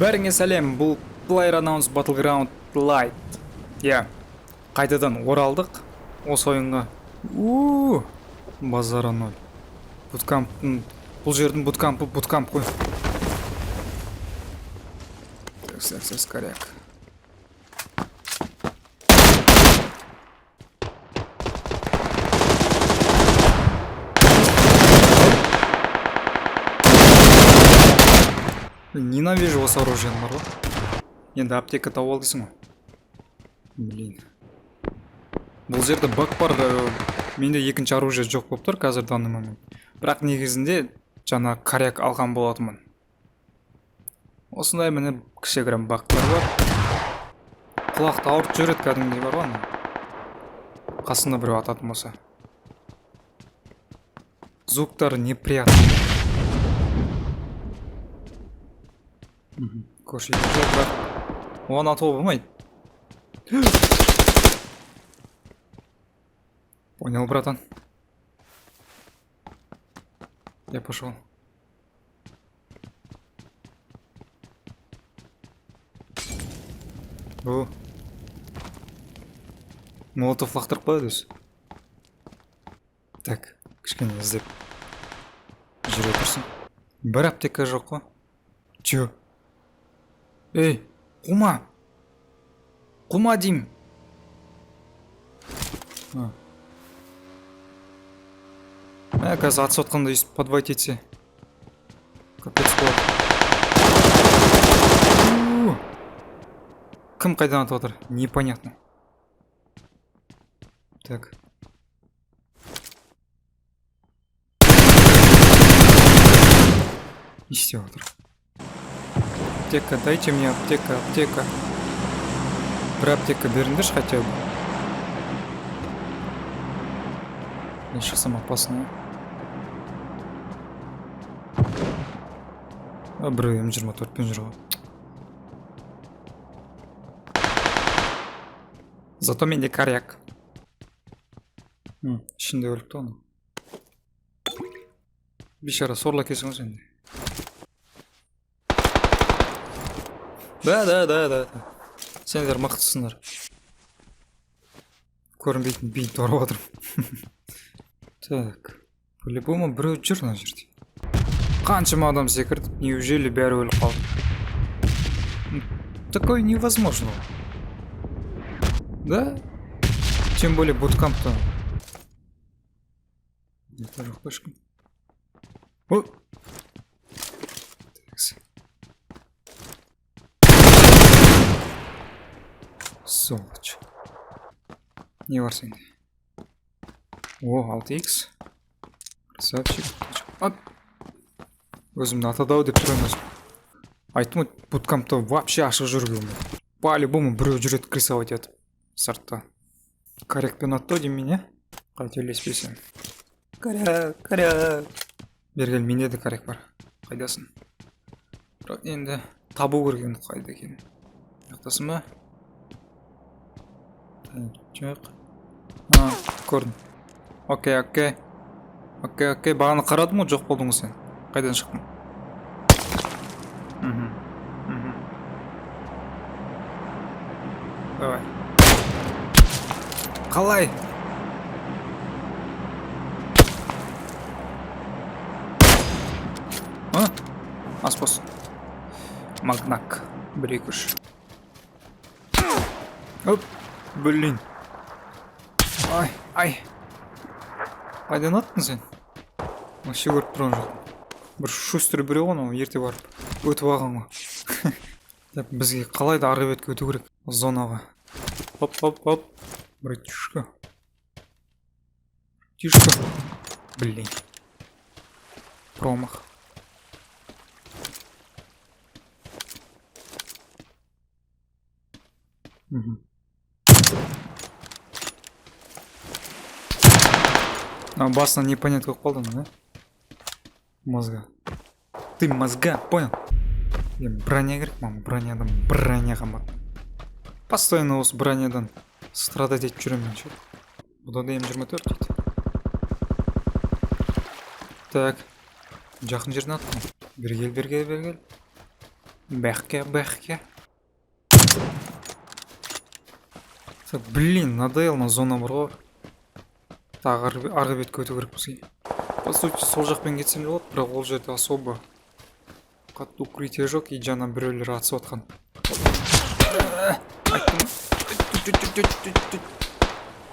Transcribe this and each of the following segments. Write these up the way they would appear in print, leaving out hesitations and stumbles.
Бәріңе сәлем, бұл PlayerUnknown's Battleground Light. Қайтадан оралдық осы ойынға. Базары ноль. Бұл жердің буткамп қой. Скоряк. Ненавижу осы оружиені бар ғой. Енді аптека тауып алдысың ғой. Блин. Бұл жерде бак бар. Менде екінші оружие жоқ болып тұр қазір данный момент. Бірақ негізінде жаңа коряк алған болатынмын. Осындай міне кішігірім бактар бар. Құлақты ауыртып жүреді кәдімгідей бар ғой. Қасында біреу ататын болса. Звуктары неприятный. Көрші жоқ бірақ оған атуға болмайды. Понял, братан. Я пошел. Молотов лақтырып қояды өзі. Так, кішкене іздеп жүре тұрсын. Бір аптека жоқ қой. Чё? Эй, қума! Қума деймін. Қазір ат сотқанда үйсіп подвайт етсе. Капец болады. Кім қайдан атып отыр? Непонятно. Так. Не істеп отыр. Аптека, дайте мне аптека. Бір аптека беріңдерші хотя бы. Я сейчас сам опасный. Біреу М24-пен жүр ғой. Зато менде коряк. Ішінде өліпті оны. Бейшара сорлы кесің осы енді. Да. Сендер мықтысыңдар. Көрінбейтін бейт орып отырым. Так. По-любому біреу жүр на жерде. Қаншама адам секірді, неужели бәрі өліп қалды? Такое невозможно. Да? Тем более буткампта. Это же флешка. О! Сволочь. Не бар сенде. О, 6х. Красавчик. Оп! Өзімді атады-ау деп тұрайын өзім. Айттым, буткампта вообще ашық жүргім. По-любому біреу жүреді крысовать етіп. Сыртта. Корякпен атты дейм мен, е? Қателеспесем. Коряк. Бергел, менде де коряк бар. Қайдасың? Бірақ енді табу көрген қайда екен. Яқтасың ба? Жоқ. Көрдім. Окей. Бағаны қарадым ғой, жоқ болдың сен. Қайдан шықтың? Давай. Қалай? Аспос. Магнак. 1-2-3. Оп. Блин. Ай. Қайдан аттың сен? Вообще көріп тұрған жоқ. Бір шустер біреу ғой, ерте барып өтіп алған ғой. Бізге қалай да арғы бетке өту керек зонаға. Оп. Братишка. Блин. Промах. Басына непонятно қылып қалдың, да? Мозга. Ты мозга, понял? Броня керек, броня қамбат. Постоянно осы бронядан страдать етіп жүремін ше. Бұда да М24 дейді. Так. Жақын жерден аттым. Бергел. Бэхке. Блин, надоел на зона бар ғой. Тағы арғы бетке өту керек бізге. По сути, сол жақпен кетсем де болады, бірақ ол жерде особо қатты укрытие жоқ, и жаңа біреулер атысып атқан.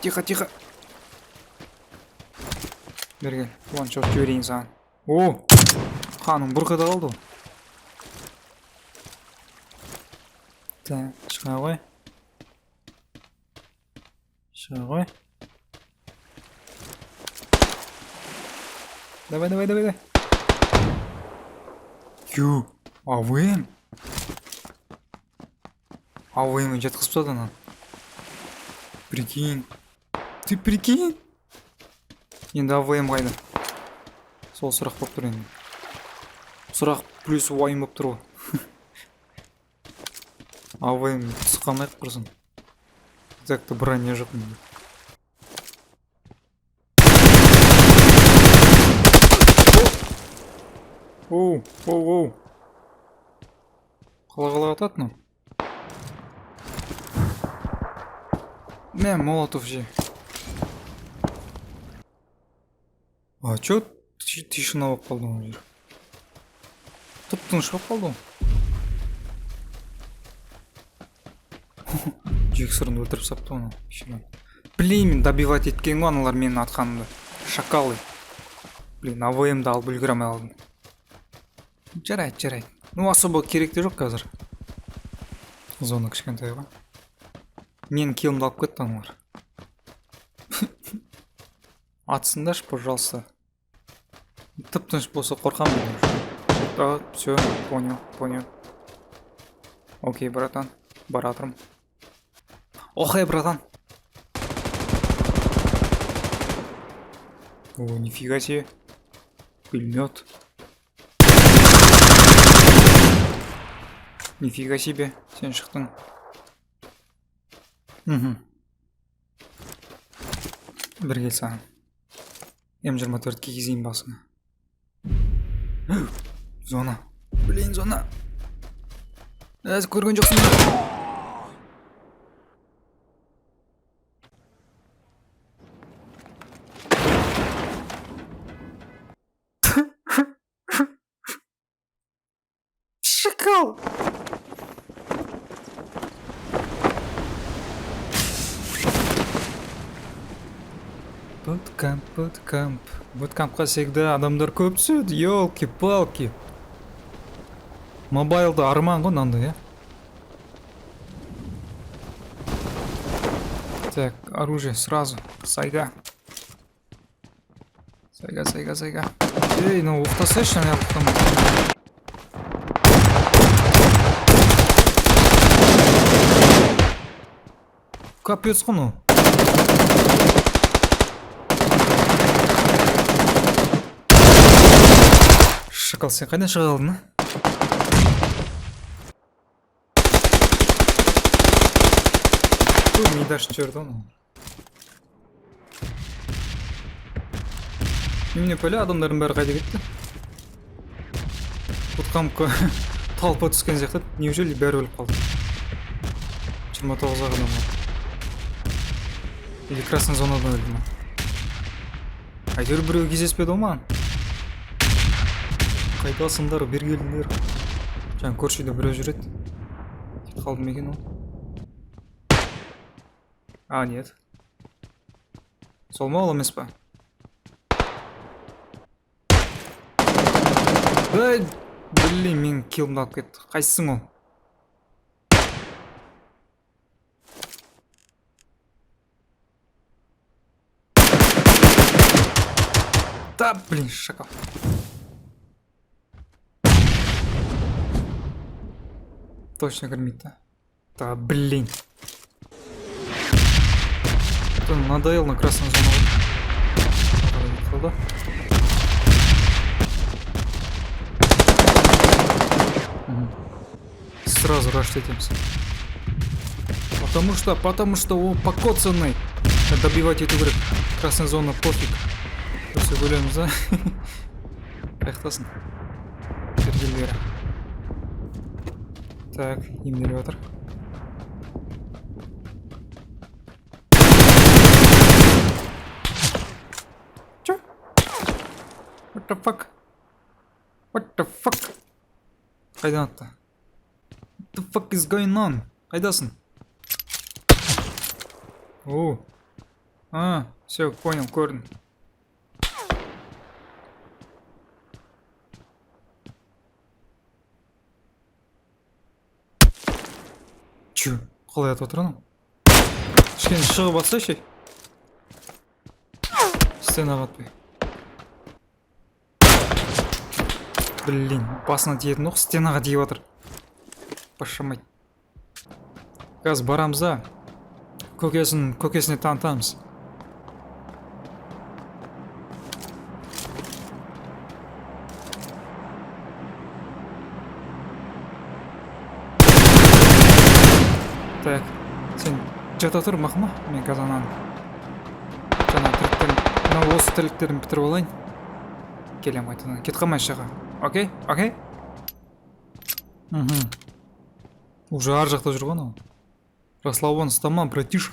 Тихо. Берген, планшет жіберейін саған. О, қаным бұрқыда қалды. Так, шыға ғой. Давай. Ю, АВМ. АВМ жатқызып тастады ананы. Прикинь. Ты прикинь? Енді АВМ қайда? Сол сұрақ болып тұр енді. Сұрақ плюс уайым болып тұр ғой. АВМ сұқамайық құрсын. Так-то броня жоқ менде. Оу. Қалай атады мынау? Мә, молотов же. А чё тишина болып қалды мына жер? Тып-тыныш болып қалды ғой. Жексұрын өлтіріп сапты оны. Білеймін, добивать еткен ғой аналар менің атқанымды. Шакалы. Блин, АВМ'ді алып үлгіремей алдым. Жарайды. Ну, особо керек те жоқ қазір. Зона кішкентай ғой. Мен килімді алып кетті аналар. Атсындашы, пожалуйста. Тып-тыныш болса қорқамын. Да, все, понял. Окей, братан, баратырмын. Охай, братан. О, нифига себе. Пулемет. Нифига себе, сен шықтың. Бір кел саған. М24 кигізейін басына. Зона. Блин, зона. Әз көрген жоқсың. Шакал. Буткамп. Буткампқа всегда адамдар көп түседі, елки-палки. Мобайлда арман ғой мынандай, Так, оружие сразу. Сайга. Ей, ну уқтасайшы, я уқтамын. Капец қой ну. Шакал, сен қайдан шыға алдың, а? Мидаш жіберді оны. Немене пөлі адамдардың бәрі қайда кетті? Бұтқамқа талпа түскен сияқты, неужели бәрі өліп қалды? 29 адам бар. Или красный зонадан өлді ма? Әйтеуір біреу кездеспеді ғой маған. Қайдасыңдар, бергелділер. Жаңа көршіде біреу жүреді. Кет қалды ма екен ол? А, нет. Сол ма ол емес па? Блин, мен килімді алып кетті. Қайсың ол? Да, блин, шакал. Точно громит, да, блин. Надоел на красную зону. Сразу раштетимся. Потому что он покоцанный. Добивать эту игру. Красная зона пофиг. Все гуляем за. Аяқтасын. Бергелдері. Так, емделіп отыр. Чё? What the fuck? What the fuck? Қайдан атты? What the fuck is going on? Қайдасың? О. Все, понял, көрдім. Чё? Қалай атып отыр анау? Кішкене шығып атсайшы. Стенаға атпай. Блин, басына тиетін оқ стенаға тиіп отыр. Пашамай. Қазір барамыз да. Көкесіне танытамыз. Так, сен жата тұр мақма, мен қазір жаңа осы тірліктерін бітіріп алайын. Келем қайтадан, кет қалмай шаға. Окей? Окей? Уже ар жақта жүрген ау. Расслабон, стама, братиш.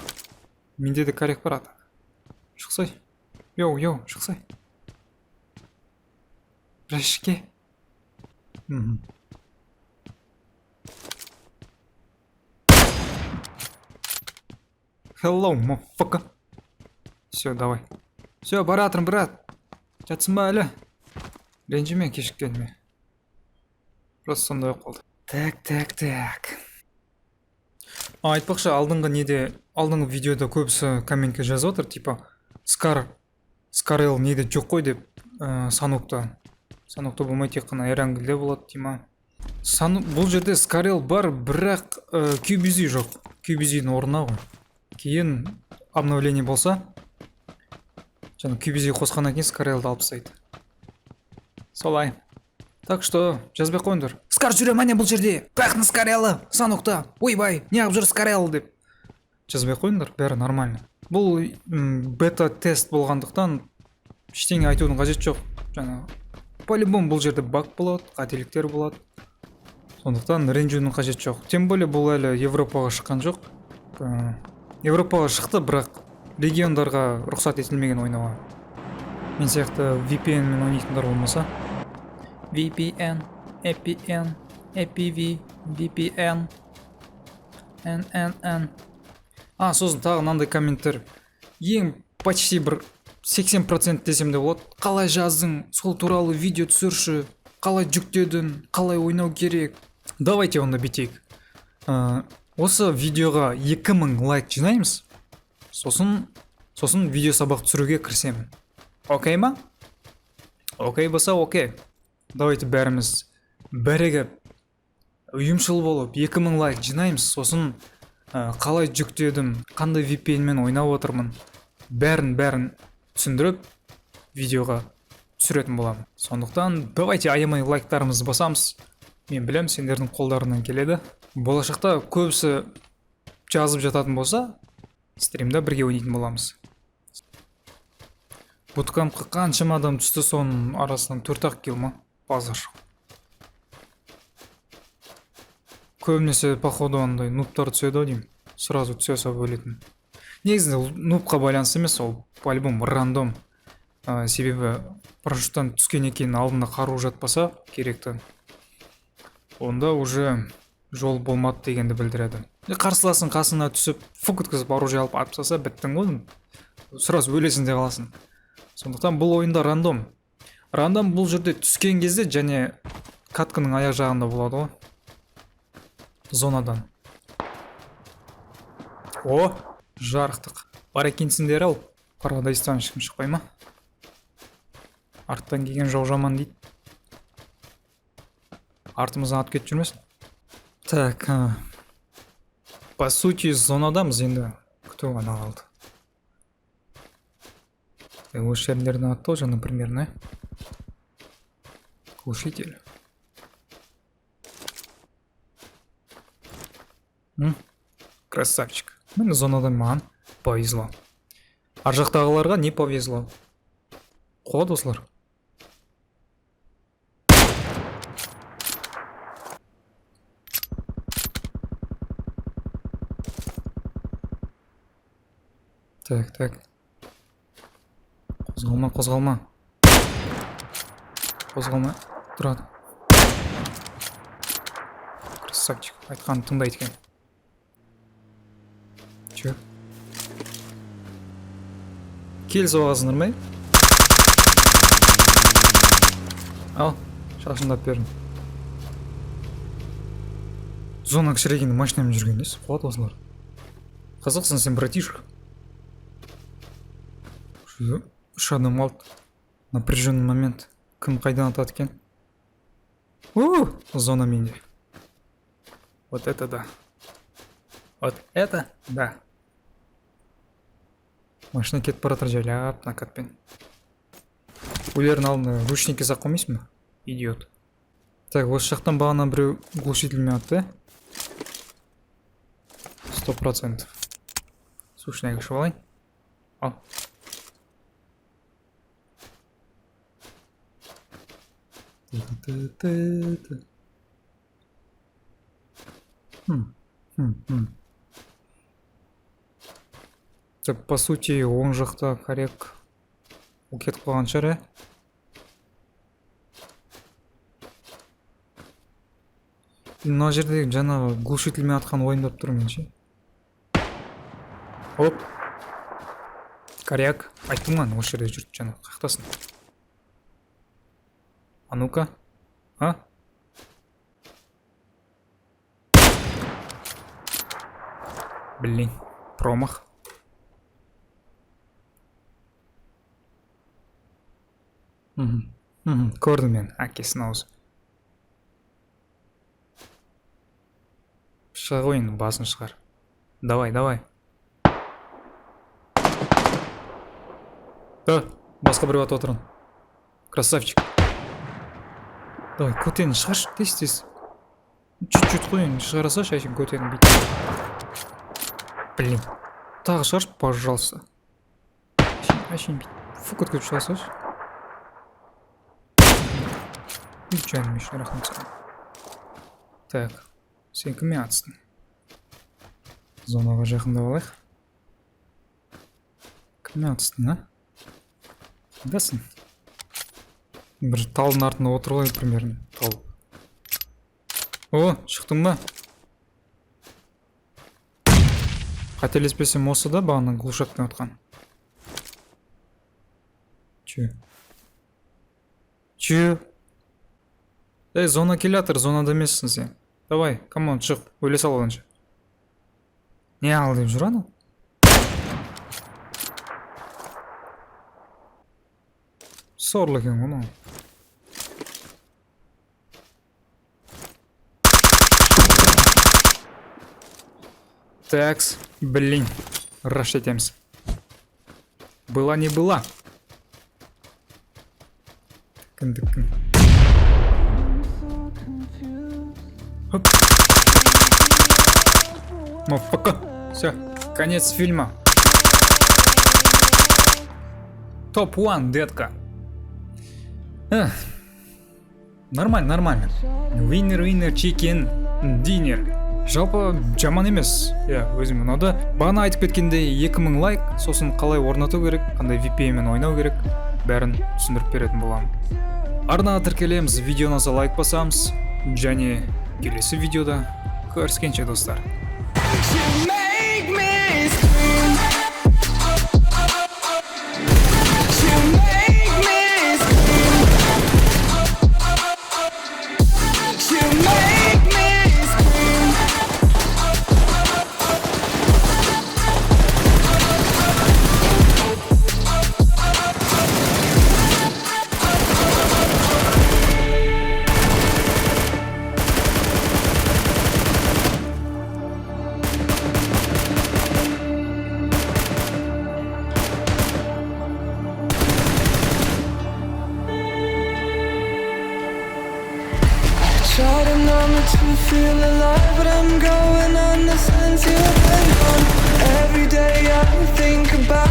Менде де коррек барады. Шықсай. Йоу, шықсай. Бірашке. Hello, motherfucker. Все, давай. Все, баратырым, брат. Жатсың ба әлі? Ренжіме кешіккеніме. Просто сондай қалды. Так. Айтпақшы, алдыңғы видеода көбісі комментке жазып отыр, типа Скарел неде жоқ қой деп, Санукта болмай тек қана Эрангелде болады, тима. Бұл жерде Скарел бар, бірақ QBZ жоқ. QBZ-дің орнына ғой. Кейін обновление болса, жаңа QBZ қосқаннан кейін Скарелді алып тастайды. Солай. Так что, жазбай қойыңдар. Скар жүре мане бұл жерде. Қаяқтың Скарелі, Санукта. Ойбай, неғып жүр Скарел деп. Жазбай қойыңдар, бәрі нормально. Бұл бета-тест болғандықтан ештеңе айтудың қажет жоқ. Жаңа по-любому бұл жерде баг болады, қателіктер болады. Сондықтан ренжудің қажет жоқ. Тем более бұл әлі Европаға шыққан жоқ. Европаға шықты, бірақ региондарға рұқсат етілмеген ойнауға. Мен сияқты VPN мен ойнайтындар болмаса. VPN, APN, APV, VPN, NNN. Сосын тағы мынандай комменттер. Ең почти бір 80% десем де болады. Қалай жаздың, сол туралы видео түсірші, қалай жүктедің, қалай ойнау керек. Давайте онда бітейік. Осы видеоға 2000 лайк жинаймыз. Сосын видео сабақ түсіруге кірісемін. Окей ма? Окей болса окей. Давайте бәріміз бірігіп ұйымшыл болып 2000 лайк жинаймыз. Сосын қалай жүктедім, қандай VPN-мен ойнап отырмын, бәрін түсіндіріп видеоға түсіретін боламын. Сондықтан давайте аямай лайктарымызды басамыз. Мен білем, сендердің қолдарынан келеді. Болашақта көбісі жазып жататын болса, стримда бірге ойнайтын боламыз. Буткампқа қаншама адам түсті, соның арасынан 4-ақ килл ма? Базар. Көбінесе походу андай нубтар түседі деймін. Сразу түсе салып өлетін. Негізінде нубқа байланысты емес, ол по-любому рандом. Себебі парашюттан түскеннен кейін алдында қару жатпаса керекті. Онда уже жол болмады дегенді білдіреді. Қарсыласың қасына түсіп, фук өткізіп оружие алып атып тастаса біттің ғой. Сразу өлесің де қаласың. Сондықтан бұл ойында рандом. Рандом бұл жерде түскен кезде және катканың аяқ жағында болады ғой. Зонадан. О, жарықтық. Бар екенсіңдер ау. Парадайстан ешкім шықпай ма? Арттан келген жау жаман дейді. Артымыздан атып кетіп жүрмесін. Так, по сути зонадамыз енді. Күту ғана қалды. Осы жерлерден атты уже, например, глушитель. Красавчик. Мені зонадан маған повезло. Ар жақтағыларға не повезло? Қуа достар. Так. Қозғалма. Тұрады. Красавчик. Айтқанын тыңдайды екен. Чё? Кел соғасыңдар ма? Ал, шашындап бердім. Зона кішірейгенде машинамен жүрген десіз, қуат осылар. Қызықсың сен, братишка. Үш адам қалды. Напряженный момент. Кім қайдан атады екен? Зона менде. Вот это да. Машина кетіп баратыр жайлап накатпен. Өлердің алдында ручники сақ қоймайсың ба? Идиот. Так, осы жақтан бағана біреу глушительмен атты. 100%. Слушай, кішіп алайын. Ал. Так, по сути, оң жақта коррек ол кетіп қалған шығар, мына жерде жаңағы глушительмен атқан ойындап тұр менше. Оп. Коряк. Айттым ғой, осы жерде жүрді жаңа. Қақтасын. А ну-ка. Блин, промах. Көрдім мен, әкесін аузы. Шыға қойын, басын шығар. Давай. Басқа біреу атып отырын. Красавчик. Давай, көтені шығаршы, тез. Чуть-чуть қойын, шығараса шайшын көтені бейт. Блин, тағы шығаршы, пожалуйста. Әшейін бейт. Фу, көткіп шығасашы. Жаным еще рахмет саған. Так, сен кіммен атыстың? Зонаға жақындап алайық. Кіммен атыстың, Қайдасың? Бір талдың артында отыр ғой, примерно. Тал. Шықтың ба? Қателеспесем осы да бағана глушақпен отқан. Че? Зона келатыр, зонада емессің сен. Давай, камон, шық, өле сал оданша. Не ал деп жүр ана? Сорлы екен оны. Такс, блин, раш етеміз. Была не была. Кіндік. Хоп. Мафака. Все, конец фильма. Топ-1, детка. Нормально. Winner, chicken, dinner. Жалпы жаман емес. Өзім ұнады. Бағана айтып кеткендей 2000 лайк, сосын қалай орнату керек, қандай VPN-мен ойнау керек, бәрін түсіндіріп беретін боламын. Арнаға тіркелеміз, видеоны лайк басамыз, және келесі видеода көріскенше достар. Try to numb it to feel alive, but I'm going on the sense you've been on. Every day I think about